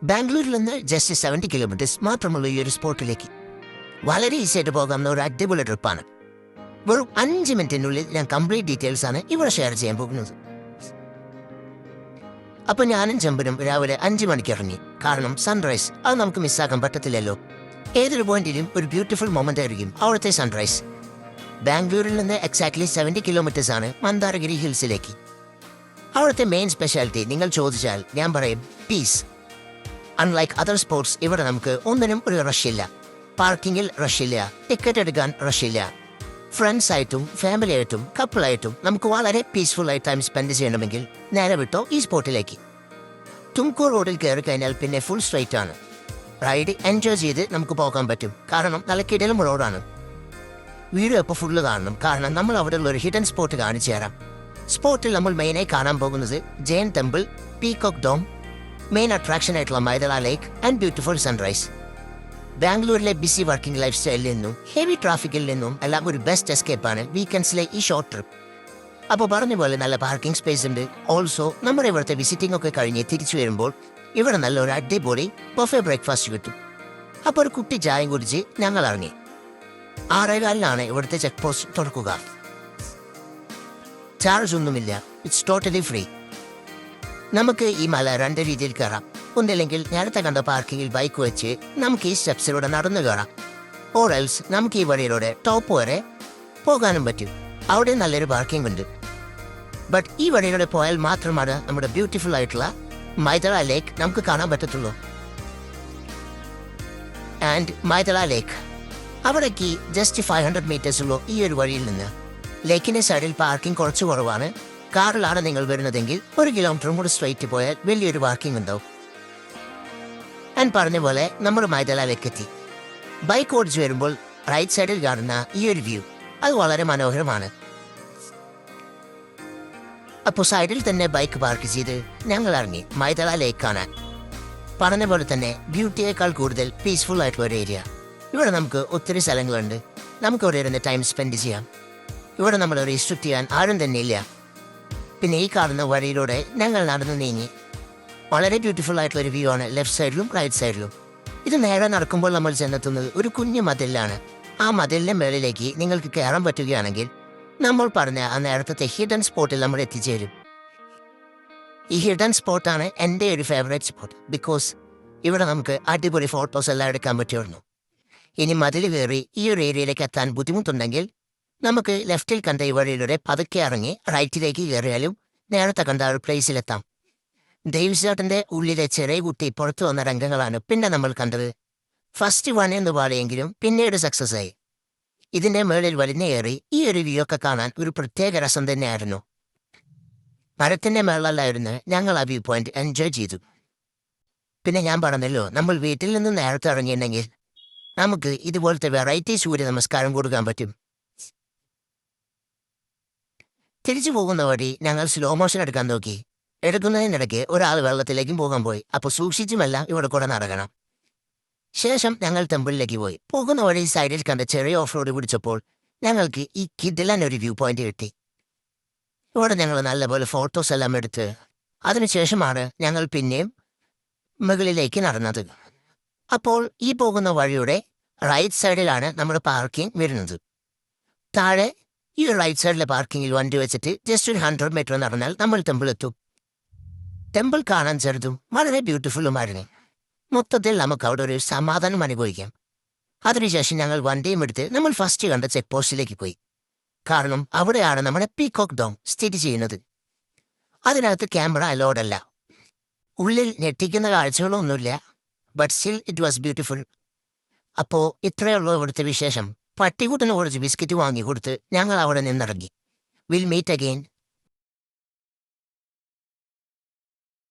ബാംഗ്ലൂരിൽ നിന്ന് just 70 kilometres മാത്രമുള്ള ഈ ഒരു സ്പോട്ടിലേക്ക് വളരെ ഈസി ആയിട്ട് പോകാവുന്ന ഒരു അടിപൊളി ട്രിപ്പാണ്. വെറും 5 മിനിറ്റിനുള്ളിൽ ഞാൻ കംപ്ലീറ്റ് ഡീറ്റെയിൽസ് ആണ് ഇവിടെ ഷെയർ ചെയ്യാൻ പോകുന്നത്. അപ്പോൾ ഞാനും ചെമ്പനും രാവിലെ 5 മണിക്ക് ഇറങ്ങി. കാരണം സൺറൈസ് അത് നമുക്ക് മിസ്സാക്കാൻ പറ്റത്തില്ലല്ലോ. ഏതൊരു പോയിന്റിലും ഒരു ബ്യൂട്ടിഫുൾ മൊമെന്റ് ആയിരിക്കും അവിടുത്തെ സൺറൈസ്. ബാംഗ്ലൂരിൽ നിന്ന് എക്സാക്ട്ലി 70 കിലോമീറ്റേഴ്സ് ആണ് മന്ദാരഗിരി ഹിൽസിലേക്ക്. അവിടുത്തെ മെയിൻ സ്പെഷ്യാലിറ്റി നിങ്ങൾ ചോദിച്ചാൽ ഞാൻ പറയും പീസ്. അൺലൈക്ക് അതർ സ്പോർട്സ് ഇവിടെ നമുക്ക് ഒന്നിനും ഒരു റഷില്ല. പാർക്കിങ്ങിൽ റഷില്ല, ടിക്കറ്റ് എടുക്കാൻ റഷില്ല. ഫ്രണ്ട്സ് ആയിട്ടും ഫാമിലി ആയിട്ടും കപ്പിളായിട്ടും നമുക്ക് വളരെ പീസ്ഫുൾ ആയി ടൈം സ്പെൻഡ് ചെയ്യണമെങ്കിൽ നേരെ വിട്ടോ ഈ സ്പോട്ടിലേക്ക്. തുംകൂർ റോഡിൽ കയറി കഴിഞ്ഞാൽ പിന്നെ ഫുൾ സ്ട്രൈറ്റ് ആണ്. റൈഡ് എൻജോയ് ചെയ്ത് നമുക്ക് പോകാൻ പറ്റും. കാരണം നല്ല കിടലും റോഡാണ്. വീഡിയോ ഇപ്പോൾ ഫുള്ള് കാണണം. കാരണം നമ്മൾ അവിടെയുള്ള ഒരു ഹിഡൻ സ്പോട്ട് കാണിച്ചു തരാം. സ്പോട്ടിൽ നമ്മൾ മെയിനായി കാണാൻ പോകുന്നത് Jain temple, peacock dome, main attraction ആയിട്ടുള്ള Maidala lake and beautiful sunrise. ബാംഗ്ലൂരിലെ ബിസി വർക്കിംഗ് ലൈഫ് സ്റ്റൈലിൽ നിന്നും ഹെവി ട്രാഫിക്കിൽ നിന്നും എല്ലാം ഒരു ബെസ്റ്റ് എസ്കേപ്പാണ് വീക്കെൻഡ്സിലെ ഈ ഷോർട്ട് ട്രിപ്പ്. അപ്പോൾ പറഞ്ഞ പോലെ നല്ല പാർക്കിംഗ് സ്പേസ് ഉണ്ട്. ഓൾസോ നമ്മുടെ ഇവിടുത്തെ വിസിറ്റിംഗ് ഒക്കെ കഴിഞ്ഞ് തിരിച്ചു വരുമ്പോൾ ഇവിടെ നല്ലൊരു അടിപൊളി ബഫേ ബ്രേക്ക്ഫാസ്റ്റ് കിട്ടും. അപ്പോൾ ഒരു കുട്ടി ചായം കുടിച്ച് ഞങ്ങൾ ഇറങ്ങി. 6:15 ഇവിടുത്തെ ചെക്ക് പോസ്റ്റ് തുറക്കുക. ചാർജ് ഒന്നുമില്ല, ഇറ്റ്സ് ടോട്ടലി ഫ്രീ. നമുക്ക് ഈ മല 2 രീതിയിൽ കയറാം. ഒന്നില്ലെങ്കിൽ നേരത്തെ കണ്ട പാർക്കിങ്ങിൽ ബൈക്ക് വെച്ച് നമുക്ക് ഈ സ്റ്റെപ്സിലൂടെ നടന്നു കയറാം. ഓർ എൽസ് നമുക്ക് ഈ വഴിയിലൂടെ ടോപ്പ് വരെ പോകാനും പറ്റും. അവിടെ നല്ലൊരു പാർക്കിംഗ് ഉണ്ട്. ബട്ട് ഈ വഴിയിലൂടെ പോയാൽ മാത്രമാണ് നമ്മുടെ ബ്യൂട്ടിഫുൾ ആയിട്ടുള്ള മൈദള ലേക്ക് നമുക്ക് കാണാൻ പറ്റത്തുള്ളൂ. ആൻഡ് മൈദള ലേക്ക് അവിടേക്ക് ജസ്റ്റ് 500 മീറ്റേഴ്സ് ഉള്ളൂ ഈ ഒരു വഴിയിൽ നിന്ന്. ലേക്കിന്റെ സൈഡിൽ പാർക്കിംഗ് കുറച്ച് കുറവാണ്. കാറിലാണ് നിങ്ങൾ വരുന്നതെങ്കിൽ 1 കിലോമീറ്ററും കൂടി സ്ട്രൈറ്റ് പോയാൽ വലിയൊരു പാർക്കിംഗ് ഉണ്ടാവും. ഞാൻ പറഞ്ഞ പോലെ നമ്മൾ മൈദളയിലേക്ക് എത്തി. ബൈക്ക് ഓടിച്ചു വരുമ്പോൾ റൈറ്റ് സൈഡിൽ കാണുന്ന ഈ ഒരു വ്യൂ അത് വളരെ മനോഹരമാണ്. അപ്പോൾ സൈഡിൽ തന്നെ ബൈക്ക് പാർക്ക് ചെയ്ത് ഞങ്ങൾ ഇറങ്ങി മൈദള ലേക്ക് കാണാൻ. പറഞ്ഞ പോലെ തന്നെ ബ്യൂട്ടിയേക്കാൾ കൂടുതൽ പീസ്ഫുൾ ആയിട്ടുള്ള ഒരു ഏരിയ. ഇവിടെ നമുക്ക് ഒത്തിരി സ്ഥലങ്ങളുണ്ട്. നമുക്ക് ഇവിടെ ഇരുന്ന് ടൈം സ്പെൻഡ് ചെയ്യാം. ഇവിടെ നമ്മൾ റെസ്ട്രിക്ട് ചെയ്യാൻ ആരും തന്നെ ഇല്ല. പിന്നെ ഈ കാണുന്ന വഴിയിലൂടെ ഞങ്ങൾ നടന്നു നീങ്ങി. വളരെ ബ്യൂട്ടിഫുൾ ആയിട്ടുള്ള ഒരു വ്യൂ ആണ് ലെഫ്റ്റ് സൈഡിലും റൈറ്റ് സൈഡിലും. ഇത് നേരെ നടക്കുമ്പോൾ നമ്മൾ ചെന്നെത്തുന്നത് ഒരു കുഞ്ഞു മതിലാണ്. ആ മതിലിന്റെ മേളിലേക്ക് നിങ്ങൾക്ക് കയറാൻ പറ്റുകയാണെങ്കിൽ നമ്മൾ പറഞ്ഞ ആ നേരത്തെ ഹിഡൻ സ്പോട്ടിൽ നമ്മൾ എത്തിച്ചേരും. ഈ ഹിഡൻ സ്പോട്ടാണ് എൻ്റെ ഒരു ഫേവറേറ്റ് സ്പോട്ട്. ബിക്കോസ് ഇവിടെ നമുക്ക് അടിപൊളി ഫോട്ടോസ് എല്ലാം എടുക്കാൻ പറ്റുമായിരുന്നു. ഇനി മതിൽ കയറി ഈ ഒരു ഏരിയയിലേക്ക് എത്താൻ ബുദ്ധിമുട്ടുണ്ടെങ്കിൽ നമുക്ക് ലെഫ്റ്റിൽ കണ്ട ഈ വഴിയിലൂടെ പതുക്കെ ഇറങ്ങി റൈറ്റിലേക്ക് കയറിയാലും നേരത്തെ കണ്ട ഒരു പ്ലേസിലെത്താം. ദേവ്സാട്ടിന്റെ ഉള്ളിലെ ചെറിയ കുട്ടി പുറത്തു വന്ന രംഗങ്ങളാണ് പിന്നെ നമ്മൾ കണ്ടത്. ഫസ്റ്റ് 1 എന്ന് പാടിയെങ്കിലും പിന്നീട് സക്സസ് ആയി. ഇതിന്റെ മേളിൽ വലിഞ്ഞേറി ഈ ഒരു വ്യൂ ഒക്കെ കാണാൻ ഒരു പ്രത്യേക രസം തന്നെയായിരുന്നു. മരത്തിന്റെ മേളല്ലായിരുന്നു ഞങ്ങൾ ആ വ്യൂ പോയിന്റ് എൻജോയ് ചെയ്തു. പിന്നെ ഞാൻ പറഞ്ഞല്ലോ, നമ്മൾ വീട്ടിൽ നിന്ന് നേരത്തെ ഇറങ്ങിയിട്ടുണ്ടെങ്കിൽ നമുക്ക് ഇതുപോലത്തെ വെറൈറ്റി സൂര്യ നമസ്കാരം കൊടുക്കാൻ പറ്റും. തിരിച്ചു പോകുന്ന വഴി ഞങ്ങൾ സ്ലോ മോഷൻ എടുക്കാൻ നോക്കി. എടുക്കുന്നതിനിടയ്ക്ക് ഒരാൾ വെള്ളത്തിലേക്കും പോകാൻ പോയി. അപ്പോൾ സൂക്ഷിച്ചുമെല്ലാം ഇവിടെ കൂടെ നടക്കണം. ശേഷം ഞങ്ങൾ ടെമ്പിളിലേക്ക് പോയി. പോകുന്ന വഴി സൈഡിൽ കണ്ട ചെറിയ ഓഫ് റോഡ് പിടിച്ചപ്പോൾ ഞങ്ങൾക്ക് ഈ കിഡിലൻ ഒരു വ്യൂ പോയിന്റ് കിട്ടി. ഇവിടെ ഞങ്ങൾ നല്ലപോലെ ഫോട്ടോസ് എല്ലാം എടുത്ത് അതിനുശേഷമാണ് ഞങ്ങൾ പിന്നെയും മുകളിലേക്ക് നടന്നത്. അപ്പോൾ ഈ പോകുന്ന വഴിയുടെ റൈറ്റ് സൈഡിലാണ് നമ്മുടെ പാർക്കിംഗ് വരുന്നത്. താഴെ ഈ റൈറ്റ് സൈഡിലെ പാർക്കിങ്ങിൽ വണ്ടി വെച്ചിട്ട് ജസ്റ്റ് ഒരു 100 മീറ്റർ നടന്നാൽ നമ്മൾ ടെമ്പിൾ എത്തും. ടെമ്പിൾ കാണാൻ ചെറുതും വളരെ ബ്യൂട്ടിഫുള്ളുമായിരുന്നു. മൊത്തത്തിൽ നമുക്ക് അവിടെ ഒരു സമാധാനം അനുഭവിക്കാം. അതിനുശേഷം ഞങ്ങൾ വണ്ടിയും എടുത്ത് നമ്മൾ ഫസ്റ്റ് കണ്ട ചെക്ക് പോസ്റ്റിലേക്ക് പോയി. കാരണം അവിടെയാണ് നമ്മുടെ പീകോക്ക് ഡോം സ്ഥിതി ചെയ്യുന്നത്. അതിനകത്ത് ക്യാമറ അലോഡ് അല്ല. ഉള്ളിൽ ഞെട്ടിക്കുന്ന കാഴ്ചകളൊന്നുമില്ല. But still it was beautiful. അപ്പോൾ ഇത്രയുള്ളൂ ഇവിടുത്തെ വിശേഷം. പട്ടിക്കുട്ടന് കുറച്ച് ബിസ്ക്കറ്റ് വാങ്ങി കൊടുത്ത് ഞങ്ങൾ അവിടെ നിന്നിറങ്ങി. Will meet again.